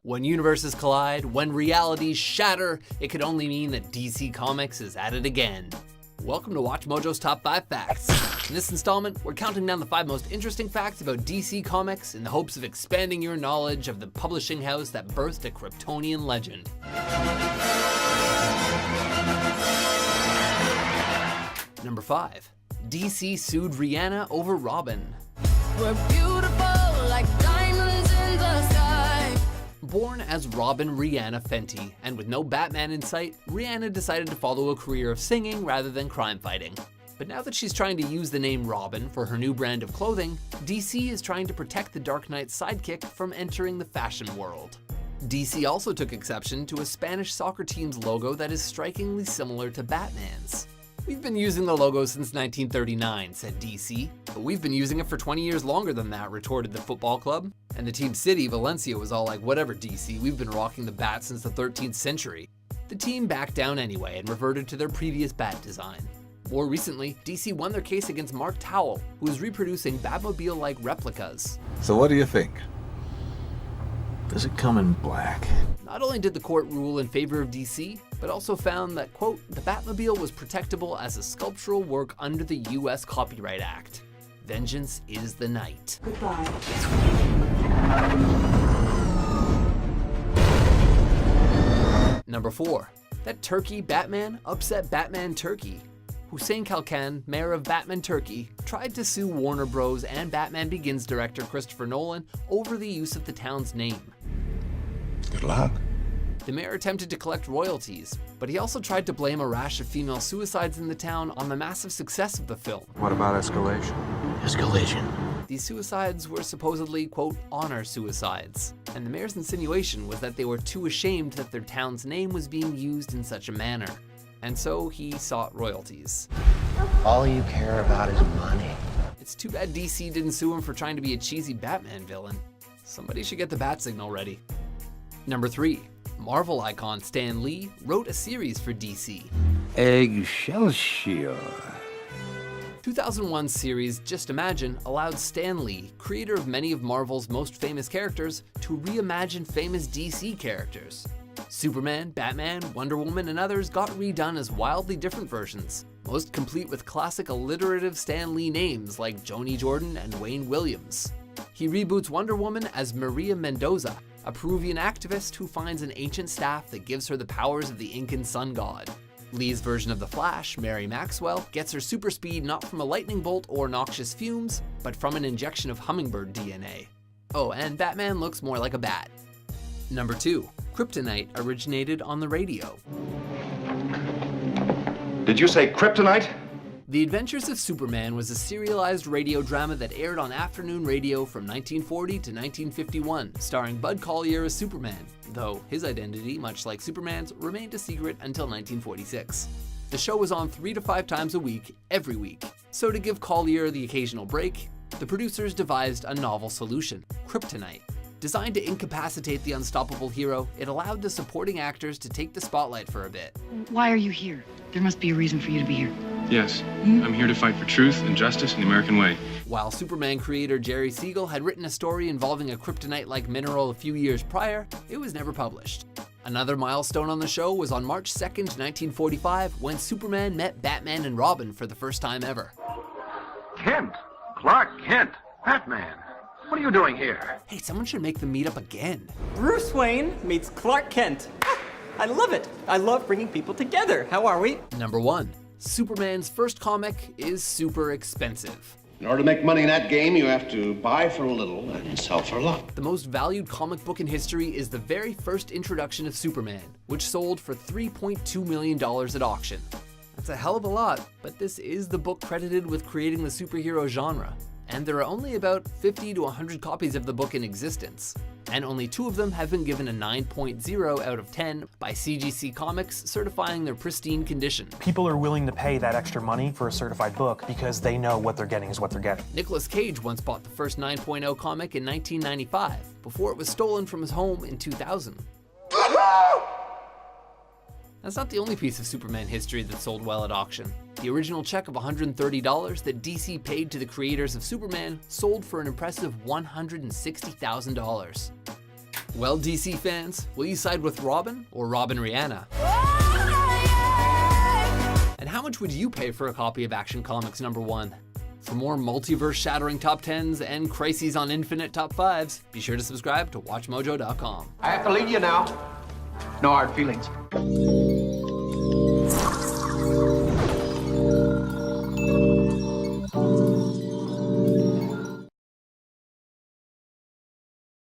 When universes collide, when realities shatter, it could only mean that DC Comics is at it again. Welcome to Watch Mojo's Top 5 Facts. In this installment, we're counting down the 5 most interesting facts about DC Comics in the hopes of expanding your knowledge of the publishing house that birthed a Kryptonian legend. Number 5. DC sued Rihanna over Robin. We're beautiful like diamonds in the sky. Born as Robin Rihanna Fenty, and with no Batman in sight, Rihanna decided to follow a career of singing rather than crime fighting. But now that she's trying to use the name Robin for her new brand of clothing, DC is trying to protect the Dark Knight's sidekick from entering the fashion world. DC also took exception to a Spanish soccer team's logo that is strikingly similar to Batman's. "We've been using the logo since 1939, said DC. "But we've been using it for 20 years longer than that," retorted the football club. And the team city, Valencia, was all like, "Whatever, DC, we've been rocking the bat since the 13th century." The team backed down anyway and reverted to their previous bat design. More recently, DC won their case against Mark Towell, who is reproducing Batmobile-like replicas. So what do you think? Does it come in black? Not only did the court rule in favor of DC, but also found that, quote, the Batmobile was protectable as a sculptural work under the US Copyright Act. Vengeance is the night. Goodbye. Number 4. That turkey Batman upset Batman Turkey. Hussein Kalkan, mayor of Batman Turkey, tried to sue Warner Bros. And Batman Begins director Christopher Nolan over the use of the town's name. Good luck. The mayor attempted to collect royalties, but he also tried to blame a rash of female suicides in the town on the massive success of the film. What about escalation? Escalation. These suicides were supposedly, quote, honor suicides, and the mayor's insinuation was that they were too ashamed that their town's name was being used in such a manner, and so he sought royalties. All you care about is money. It's too bad DC didn't sue him for trying to be a cheesy Batman villain. Somebody should get the bat signal ready. Number 3. Marvel icon Stan Lee wrote a series for DC. Excelsior. 2001 series Just Imagine allowed Stan Lee, creator of many of Marvel's most famous characters, to reimagine famous DC characters. Superman, Batman, Wonder Woman, and others got redone as wildly different versions, most complete with classic alliterative Stan Lee names like Joni Jordan and Wayne Williams. He reboots Wonder Woman as Maria Mendoza, a Peruvian activist who finds an ancient staff that gives her the powers of the Incan sun god. Lee's version of the Flash, Mary Maxwell, gets her super speed not from a lightning bolt or noxious fumes, but from an injection of hummingbird DNA. Oh, and Batman looks more like a bat. Number 2. Kryptonite originated on the radio. Did you say kryptonite? The Adventures of Superman was a serialized radio drama that aired on afternoon radio from 1940 to 1951, starring Bud Collyer as Superman, though his identity, much like Superman's, remained a secret until 1946. The show was on 3 to 5 times a week, every week. So to give Collyer the occasional break, the producers devised a novel solution, kryptonite. Designed to incapacitate the unstoppable hero, it allowed the supporting actors to take the spotlight for a bit. Why are you here? There must be a reason for you to be here. Yes, I'm here to fight for truth and justice in the American way. While Superman creator Jerry Siegel had written a story involving a kryptonite-like mineral a few years prior, it was never published. Another milestone on the show was on March 2nd, 1945, when Superman met Batman and Robin for the first time ever. Kent. Clark Kent. Batman. What are you doing here? Hey, someone should make them meet up again. Bruce Wayne meets Clark Kent. I love it. I love bringing people together. How are we? Number 1. Superman's first comic is super expensive. In order to make money in that game, you have to buy for a little and sell for a lot. The most valued comic book in history is the very first introduction of Superman, which sold for $3.2 million at auction. That's a hell of a lot, but this is the book credited with creating the superhero genre. And there are only about 50 to 100 copies of the book in existence, and only 2 of them have been given a 9.0 out of 10 by CGC Comics, certifying their pristine condition. People are willing to pay that extra money for a certified book because they know what they're getting is what they're getting. Nicolas Cage once bought the first 9.0 comic in 1995, before it was stolen from his home in 2000. That's not the only piece of Superman history that sold well at auction. The original check of $130 that DC paid to the creators of Superman sold for an impressive $160,000. Well, DC fans, will you side with Robin or Robin Rihanna? And how much would you pay for a copy of Action Comics #1? For more multiverse-shattering top 10s and Crises on Infinite top 5s, be sure to subscribe to WatchMojo.com. I have to leave you now. No hard feelings.